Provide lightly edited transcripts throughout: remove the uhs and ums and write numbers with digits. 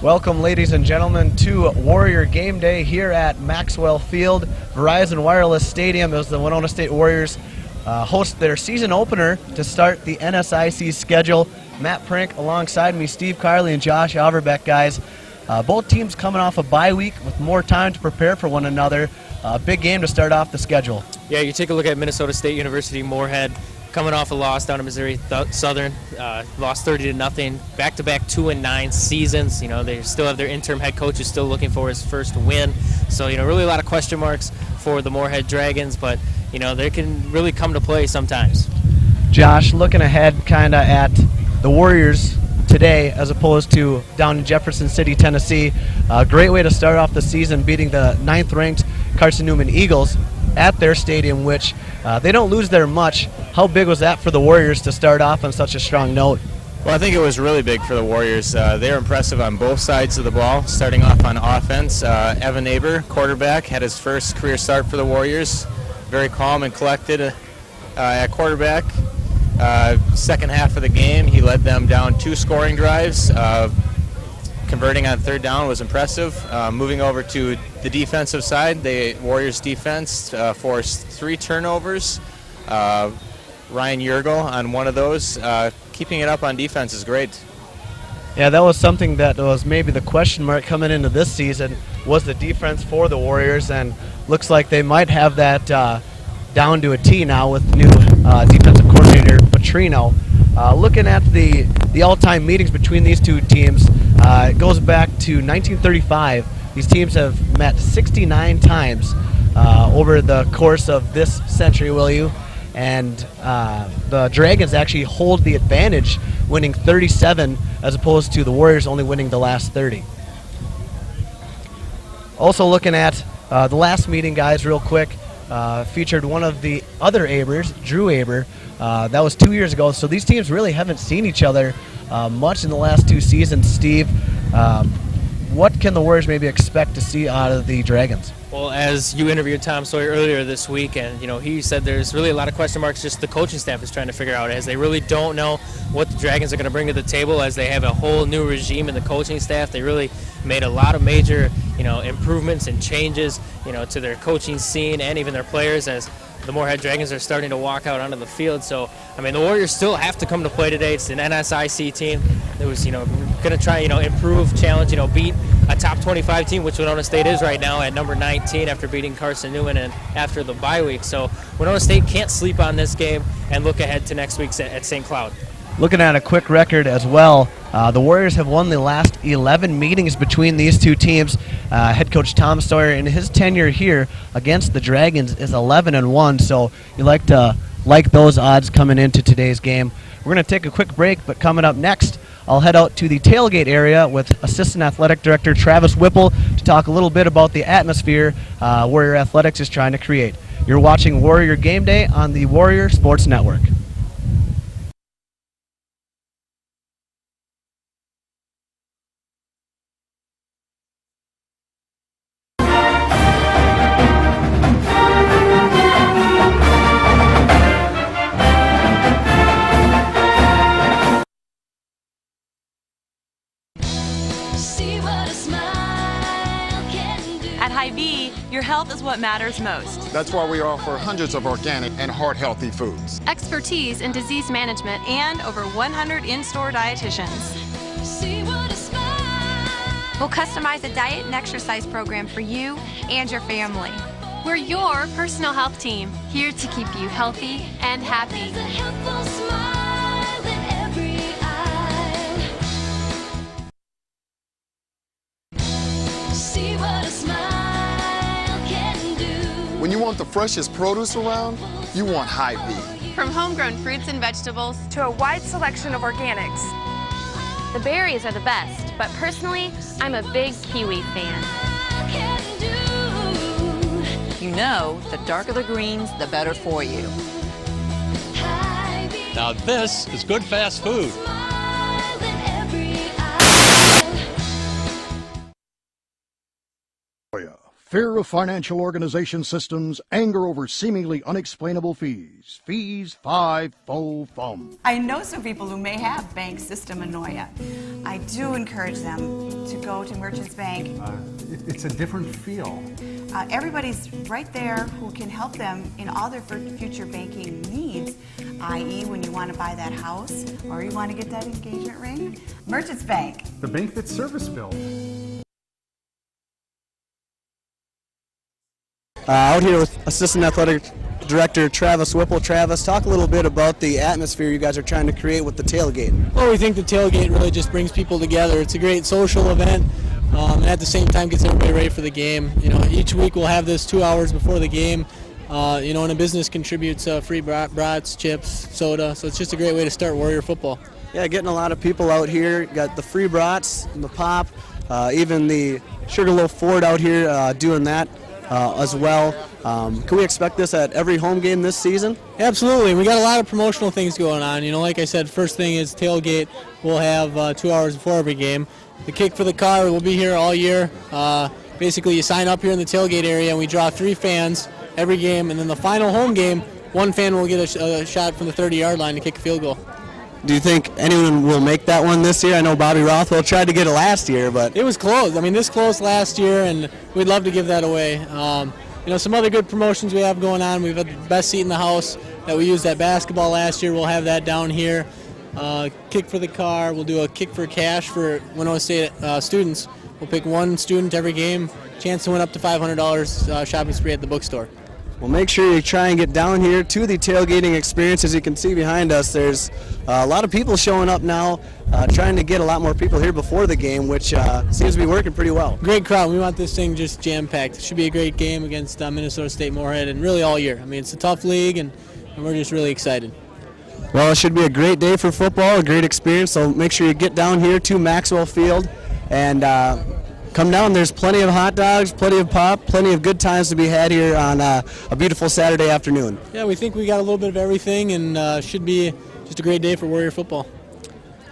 Welcome, ladies and gentlemen, to Warrior Game Day here at Maxwell Field, Verizon Wireless Stadium, as the Winona State Warriors host their season opener to start the NSIC schedule. Matt Prink alongside me, Steve Carley and Josh Overbeck, guys. Both teams coming off a bye week with more time to prepare for one another. Big game to start off the schedule. Yeah, you take a look at Minnesota State University Moorhead, coming off a loss down to Missouri Southern, lost 30-0, back-to-back 2-9 seasons. You know, they still have their interim head coach who's still looking for his first win. So, you know, really a lot of question marks for the Moorhead Dragons, but, you know, they can really come to play sometimes. Josh, looking ahead kind of at the Warriors today as opposed to down in Jefferson City, Tennessee. A great way to start off the season, beating the 9th-ranked Carson Newman Eagles at their stadium, which they don't lose there much. How big was that for the Warriors to start off on such a strong note? Well, I think it was really big for the Warriors. They're impressive on both sides of the ball. Starting off on offense, Evan Aber, quarterback, had his first career start for the Warriors. Very calm and collected at quarterback. Second half of the game, he led them down 2 scoring drives. Converting on third down was impressive. Moving over to the defensive side, the Warriors defense forced 3 turnovers. Ryan Yergel on one of those. Keeping it up on defense is great. Yeah, that was something that was maybe the question mark coming into this season, was the defense for the Warriors, and looks like they might have that down to a T now with new defensive coordinator Petrino. Looking at the all-time meetings between these two teams, it goes back to 1935. These teams have met 69 times over the course of this century, will you? And the Dragons actually hold the advantage, winning 37 as opposed to the Warriors only winning the last 30. Also looking at the last meeting, guys, real quick, featured one of the other Abers, Drew Aber. That was 2 years ago, so these teams really haven't seen each other much in the last 2 seasons. Steve, what can the Warriors maybe expect to see out of the Dragons? Well, as you interviewed Tom Sawyer earlier this week, and you know, he said there's really a lot of question marks just the coaching staff is trying to figure out, as they really don't know what the Dragons are going to bring to the table, as they have a whole new regime in the coaching staff. They really made a lot of major, you know, improvements and changes, you know, to their coaching scene and even their players, as the Moorhead Dragons are starting to walk out onto the field. So, I mean, the Warriors still have to come to play today. It's an NSIC team that was, you know, going to try, you know, improve, challenge, you know, beat a top 25 team, which Winona State is right now at number 19 after beating Carson Newman and after the bye week. So Winona State can't sleep on this game and look ahead to next week's at St. Cloud. Looking at a quick record as well, the Warriors have won the last 11 meetings between these two teams. Head coach Tom Sawyer in his tenure here against the Dragons is 11-1, so you like to like those odds coming into today's game. We're going to take a quick break, but coming up next, I'll head out to the tailgate area with Assistant Athletic Director Travis Whipple to talk a little bit about the atmosphere Warrior Athletics is trying to create. You're watching Warrior Game Day on the Warrior Sports Network. At Hy-Vee, your health is what matters most. That's why we offer hundreds of organic and heart-healthy foods. Expertise in disease management and over 100 in-store dietitians. We'll customize a diet and exercise program for you and your family. We're your personal health team, here to keep you healthy and happy. When you want the freshest produce around, you want Hy-Vee. From homegrown fruits and vegetables to a wide selection of organics. The berries are the best, but personally, I'm a big kiwi fan. You know, the darker the greens, the better for you. Now this is good fast food. Fear of financial organization systems, anger over seemingly unexplainable fees. Fees, fum. I know some people who may have bank system annoia. I do encourage them to go to Merchants Bank. It's a different feel. Everybody's right there who can help them in all their future banking needs, i.e. when you want to buy that house or you want to get that engagement ring. Merchants Bank. The bank that's service built. Out here with Assistant Athletic Director Travis Whipple. Travis, talk a little bit about the atmosphere you guys are trying to create with the tailgate. Well, we think the tailgate really just brings people together. It's a great social event, and at the same time gets everybody ready for the game. You know, each week we'll have this 2 hours before the game. You know, and a business contributes free brats, chips, soda. So it's just a great way to start Warrior football. Yeah, getting a lot of people out here. Got the free brats, the pop, even the Sugarloaf Ford out here doing that. As well. Can we expect this at every home game this season? Absolutely. We got a lot of promotional things going on. You know, like I said, first thing is tailgate. We'll have 2 hours before every game. The kick for the car will be here all year. Basically, you sign up here in the tailgate area, and we draw 3 fans every game. And then the final home game, 1 fan will get a shot from the 30-yard line to kick a field goal. Do you think anyone will make that one this year? I know Bobby Rothwell tried to get it last year, but it was close. I mean, this close last year, and we'd love to give that away. You know, some other good promotions we have going on. We've had the best seat in the house that we used at basketball last year. We'll have that down here. Kick for the car. We'll do a kick for cash for Winona State students. We'll pick 1 student every game. Chance to win up to $500 shopping spree at the bookstore. Well, make sure you try and get down here to the tailgating experience. As you can see behind us, there's a lot of people showing up now, trying to get a lot more people here before the game, which seems to be working pretty well. Great crowd. We want this thing just jam-packed. It should be a great game against Minnesota State Moorhead, and really all year. I mean, it's a tough league, and we're just really excited. Well, it should be a great day for football, a great experience, so make sure you get down here to Maxwell Field and come down. There's plenty of hot dogs, plenty of pop, plenty of good times to be had here on a beautiful Saturday afternoon. Yeah, we think we got a little bit of everything, and should be just a great day for Warrior football.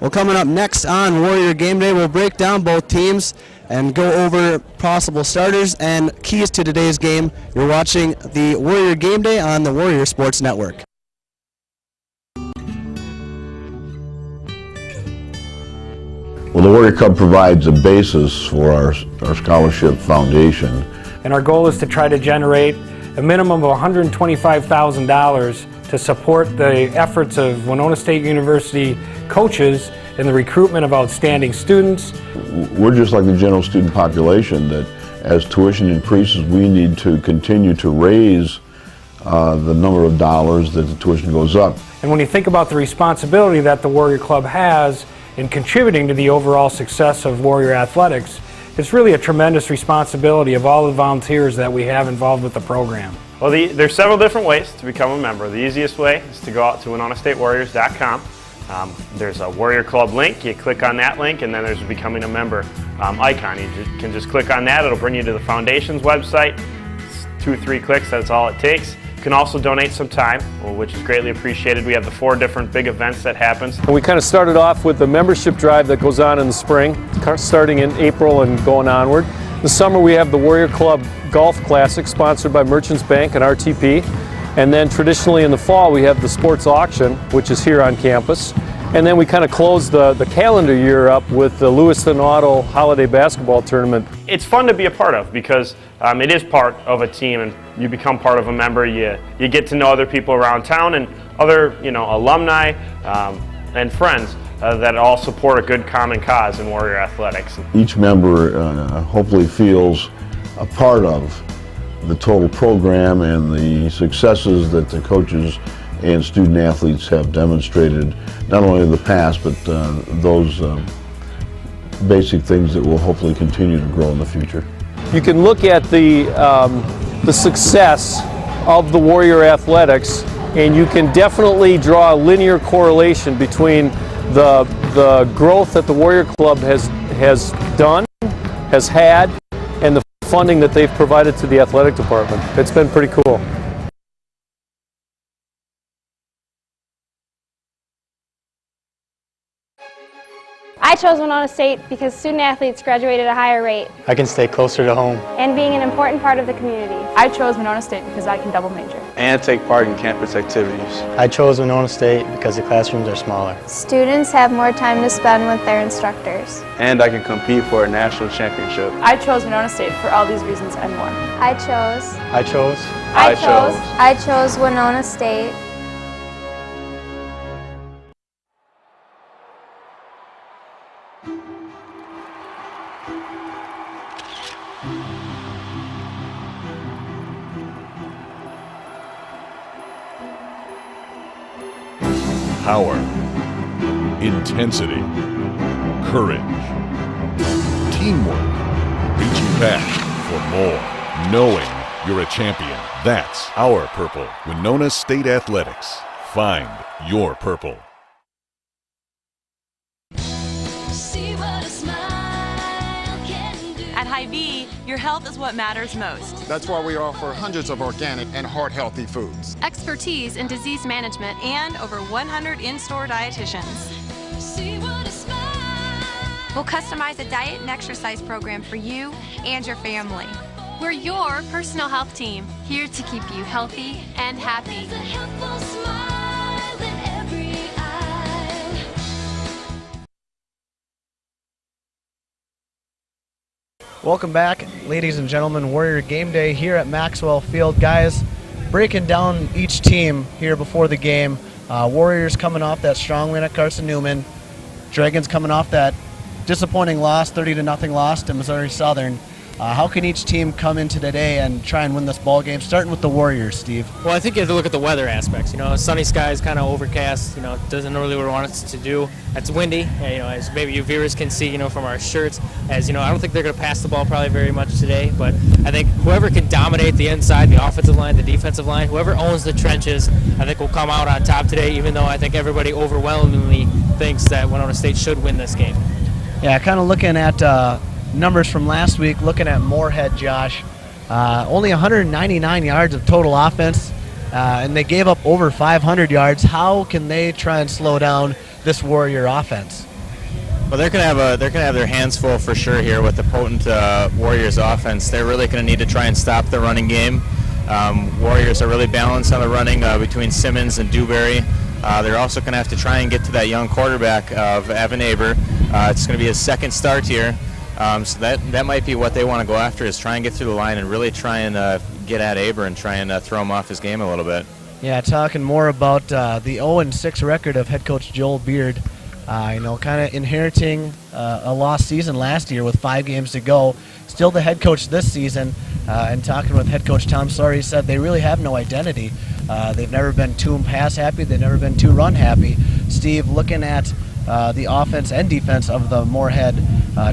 Well, coming up next on Warrior Game Day, we'll break down both teams and go over possible starters and keys to today's game. You're watching the Warrior Game Day on the Warrior Sports Network. Well, the Warrior Club provides a basis for our scholarship foundation. And our goal is to try to generate a minimum of $125,000 to support the efforts of Winona State University coaches in the recruitment of outstanding students. We're just like the general student population, that as tuition increases, we need to continue to raise the number of dollars that the tuition goes up. And when you think about the responsibility that the Warrior Club has in contributing to the overall success of Warrior athletics, it's really a tremendous responsibility of all the volunteers that we have involved with the program. Well, there's several different ways to become a member. The easiest way is to go out to WinonaStateWarriors.com. There's a Warrior Club link. You click on that link, and then there's a Becoming a Member icon. You can just click on that. It'll bring you to the Foundation's website. It's 2-3 clicks, that's all it takes. You can also donate some time, which is greatly appreciated. We have the 4 different big events that happens. And we kind of started off with the membership drive that goes on in the spring, starting in April and going onward. In the summer we have the Warrior Club Golf Classic, sponsored by Merchants Bank and RTP. And then traditionally in the fall we have the sports auction, which is here on campus. And then we kind of close the calendar year up with the Lewiston Auto Holiday Basketball Tournament. It's fun to be a part of because it is part of a team, and you become part of a member. You get to know other people around town and other alumni and friends that all support a good common cause in Warrior athletics. Each member hopefully feels a part of the total program and the successes that the coaches and student athletes have demonstrated, not only in the past, but those basic things that will hopefully continue to grow in the future. You can look at the success of the Warrior athletics, and you can definitely draw a linear correlation between the growth that the Warrior Club has had, and the funding that they've provided to the athletic department. It's been pretty cool. I I chose Winona State because student athletes graduate at a higher rate. I can stay closer to home. And being an important part of the community. I chose Winona State because I can double major. And take part in campus activities. I chose Winona State because the classrooms are smaller. Students have more time to spend with their instructors. And I can compete for a national championship. I chose Winona State for all these reasons and more. I chose. I chose. I chose. I chose Winona State. Power, intensity, courage, teamwork, reaching back for more, knowing you're a champion. That's our purple. Winona State Athletics. Find your purple. At Hy-Vee, your health is what matters most. That's why we offer hundreds of organic and heart-healthy foods. Expertise in disease management and over 100 in-store dietitians. We'll customize a diet and exercise program for you and your family. We're your personal health team, here to keep you healthy and happy. Welcome back, ladies and gentlemen. Warrior Game Day here at Maxwell Field. Guys, breaking down each team here before the game. Warriors coming off that strong win at Carson Newman. Dragons coming off that disappointing loss, 30-0 loss to Missouri Southern. How can each team come into today and try and win this ball game, starting with the Warriors, Steve? Well, I think you have to look at the weather aspects. You know, sunny skies, kind of overcast. You know, doesn't really what we want us to do. It's windy. You know, as maybe you viewers can see, you know, from our shirts. As you know, I don't think they're going to pass the ball probably very much today. But I think whoever can dominate the inside, the offensive line, the defensive line, whoever owns the trenches, I think will come out on top today. Even though I think everybody overwhelmingly thinks that Winona State should win this game. Yeah, kind of looking at numbers from last week, looking at Moorhead, Josh. Only 199 yards of total offense, and they gave up over 500 yards. How can they try and slow down this Warrior offense? Well, they're gonna have their hands full for sure here with the potent Warriors offense. They're really gonna need to try and stop the running game. Warriors are really balanced on the running between Simmons and Dewberry. They're also going to have to try and get to that young quarterback of Evan Aber. It's going to be his second start here. So that might be what they want to go after, is try and get through the line and really try and get at Aber and try and throw him off his game a little bit. Yeah, talking more about the 0-6 record of head coach Joel Beard. You know, kind of inheriting a lost season last year with 5 games to go. Still the head coach this season, and talking with head coach Tom Sawyer, he said they really have no identity. They've never been too pass happy. They've never been too run happy. Steve, looking at the offense and defense of the Moorhead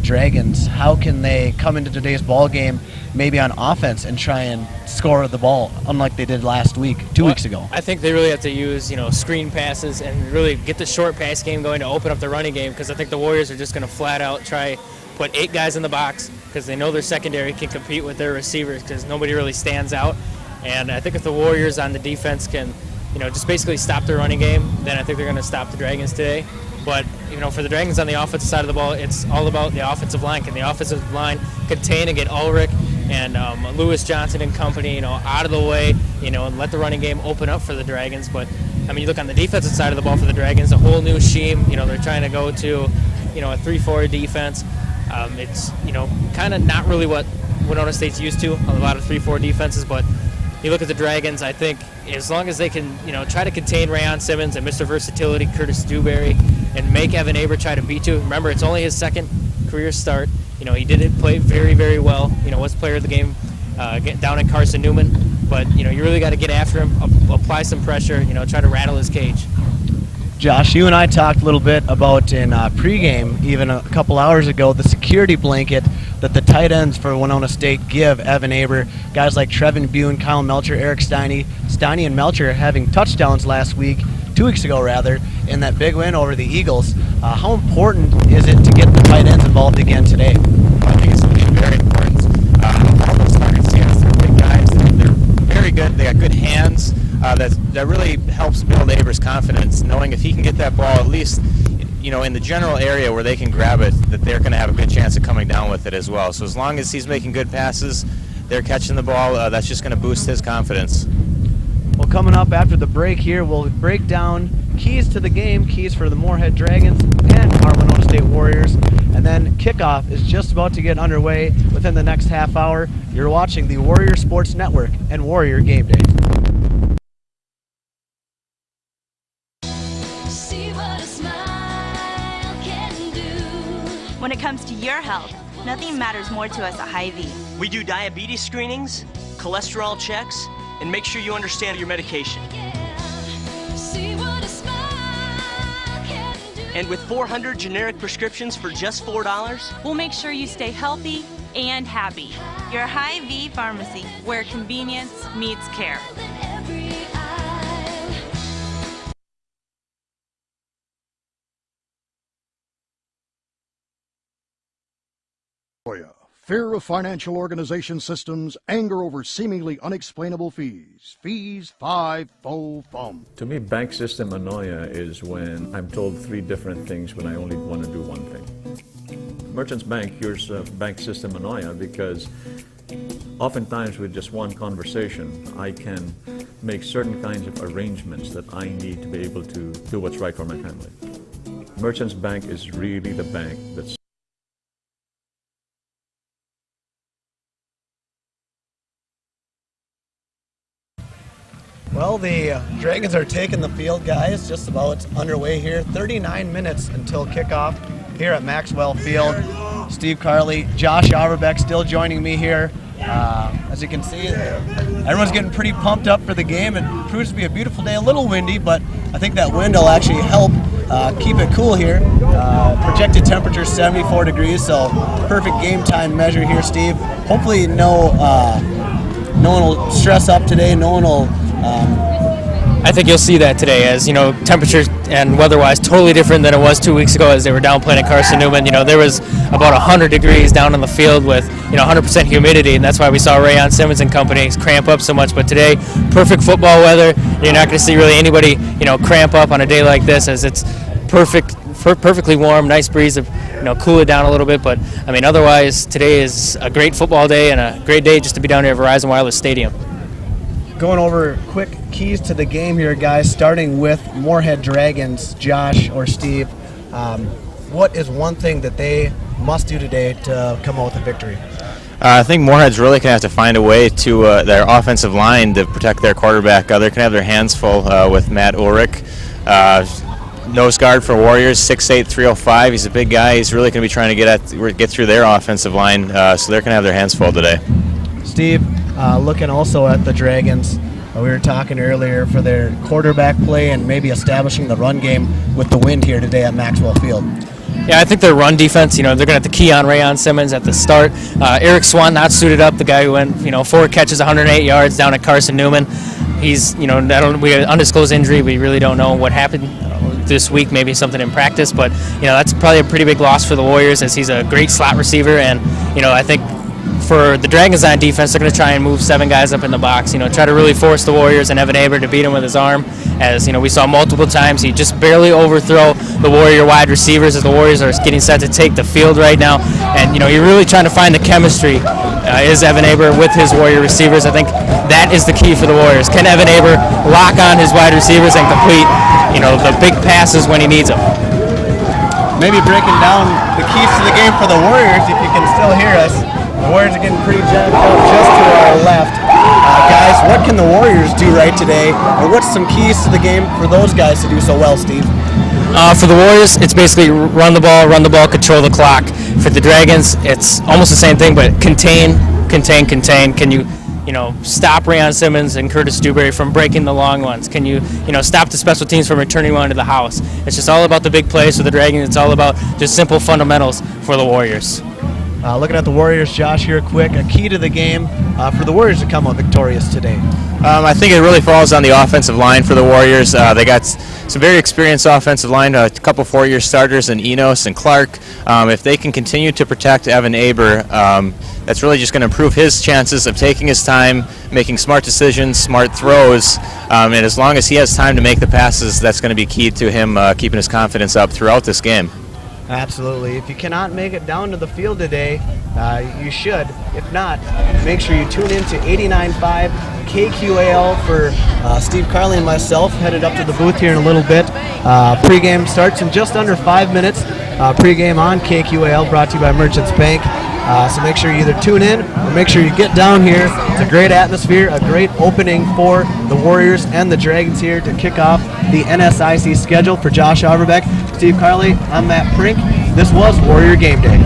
Dragons, how can they come into today's ball game maybe on offense and try and score the ball unlike they did last week, 2 weeks ago? I think they really have to use, you know, screen passes and really get the short pass game going to open up the running game, because I think the Warriors are just going to flat out try put 8 guys in the box because they know their secondary can compete with their receivers because nobody really stands out. And I think if the Warriors on the defense can, you know, just basically stop the running game, then I think they're going to stop the Dragons today. But, you know, for the Dragons on the offensive side of the ball, it's all about the offensive line. Can the offensive line contain and get Ulrich and Lewis Johnson and company, you know, out of the way, you know, and let the running game open up for the Dragons? But, I mean, you look on the defensive side of the ball for the Dragons, a whole new scheme. You know, they're trying to go to, you know, a 3-4 defense. It's, you know, kind of not really what Winona State's used to, a lot of 3-4 defenses, but you look at the Dragons, I think as long as they can, you know, try to contain Rayon Simmons and Mr. Versatility, Curtis Dewberry, and make Evan Aber try to beat you. Remember, it's only his second career start. You know, he didn't play very, very well. You know, was player of the game down at Carson Newman. But, you know, you really got to get after him, apply some pressure, you know, try to rattle his cage. Josh, you and I talked a little bit about in pregame, even a couple hours ago, the security blanket that the tight ends for Winona State give Evan Aber. Guys like Trevin Bune, Kyle Melcher, Eric Steiny. Steiny and Melcher having touchdowns last week, 2 weeks ago rather, in that big win over the Eagles. How important is it to get the tight ends involved again today? I think it's very important. All those targets, yes, they're big guys. They're very good. They got good hands. That really helps build Aber's confidence, knowing if he can get that ball at least you know, in the general area where they can grab it, that they're going to have a good chance of coming down with it as well. So as long as he's making good passes, they're catching the ball, that's just going to boost his confidence. Well, coming up after the break here, we'll break down keys to the game, keys for the Moorhead Dragons and our Winona State Warriors. And then kickoff is just about to get underway within the next half hour. You're watching the Warrior Sports Network and Warrior Game Day. When it comes to your health, nothing matters more to us at Hy-Vee. We do diabetes screenings, cholesterol checks, and make sure you understand your medication. And with 400 generic prescriptions for just $4, We'll make sure you stay healthy and happy. Your Hy-Vee pharmacy. Where convenience meets care. Fear of financial organization systems, anger over seemingly unexplainable fees. Fees, fum. To me, bank system annoia is when I'm told 3 different things when I only want to do one thing. Merchants Bank cures bank system annoia because oftentimes with just one conversation, I can make certain kinds of arrangements that I need to be able to do what's right for my family. Merchants Bank is really the bank that's Well, the Dragons are taking the field, guys. Just about underway here. 39 minutes until kickoff here at Maxwell Field. Steve Carley, Josh Auerbeck still joining me here. As you can see, everyone's getting pretty pumped up for the game. It proves to be a beautiful day, a little windy, but I think that wind will actually help keep it cool here. Projected temperature 74 degrees, so perfect game time measure here, Steve. Hopefully no one will stress up today. No one will I think you'll see that today, as you know, temperature and weather-wise totally different than it was 2 weeks ago as they were down playing at Carson Newman. You know, there was about 100 degrees down on the field with 100% humidity, and that's why we saw Rayon Simmons and company cramp up so much. But today, perfect football weather. You're not going to see really anybody cramp up on a day like this, as it's perfectly warm, nice breeze to cool it down a little bit. But I mean, otherwise today is a great football day and a great day just to be down here at Verizon Wireless Stadium. Going over quick keys to the game here, guys, starting with Moorhead Dragons. Josh or Steve, what is one thing that they must do today to come out with a victory? I think Moorhead's really going to have to find a way to their offensive line to protect their quarterback. They're going to have their hands full with Matt Ulrich. Nose guard for Warriors, 6'8", 305. He's a big guy. He's really going to be trying to get through their offensive line, so they're going to have their hands full today. Steve, looking also at the Dragons, we were talking earlier for their quarterback play and maybe establishing the run game with the wind here today at Maxwell Field. Yeah, I think their run defense, they're going to have to key on Rayon Simmons at the start. Eric Swan not suited up, the guy who went, 4 catches, 108 yards down at Carson Newman. He's, we had an undisclosed injury. We really don't know what happened this week, maybe something in practice, but, that's probably a pretty big loss for the Warriors, as he's a great slot receiver. And, I think for the Dragons on defense, they're going to try and move 7 guys up in the box, try to really force the Warriors and Evan Aber to beat him with his arm. As we saw multiple times, he just barely overthrow the Warrior wide receivers as the Warriors are getting set to take the field right now. And you're really trying to find the chemistry. Is Evan Aber with his Warrior receivers? I think that is the key for the Warriors. Can Evan Aber lock on his wide receivers and complete the big passes when he needs them? Maybe breaking down the keys to the game for the Warriors, if you can still hear us. The Warriors are getting pretty jacked up just to our left. Guys, what can the Warriors do right today? Or what's some keys to the game for those guys to do so well, Steve? For the Warriors, it's basically run the ball, control the clock. For the Dragons, it's almost the same thing, but contain. Can you stop Rayon Simmons and Curtis Dewberry from breaking the long ones? Can you, stop the special teams from returning one to the house? It's just all about the big plays for the Dragons. It's all about just simple fundamentals for the Warriors. Looking at the Warriors, Josh, here quick, a key to the game for the Warriors to come out victorious today. I think it really falls on the offensive line for the Warriors. They got some very experienced offensive line, a couple four-year starters in Enos and Clark. If they can continue to protect Evan Aber, that's really just going to improve his chances of taking his time, making smart decisions, smart throws, and as long as he has time to make the passes, that's going to be key to him keeping his confidence up throughout this game. Absolutely. If you cannot make it down to the field today, you should. If not, make sure you tune in to 89.5 KQAL for Steve Carley and myself, headed up to the booth here in a little bit. Pre-game starts in just under 5 minutes. Pre-game on KQAL, brought to you by Merchants Bank. So make sure you either tune in or make sure you get down here. It's a great atmosphere, a great opening for the Warriors and the Dragons here to kick off the NSIC schedule. For Josh Auerbach, Steve Carley, I'm Matt Prink. This was Warrior Game Day.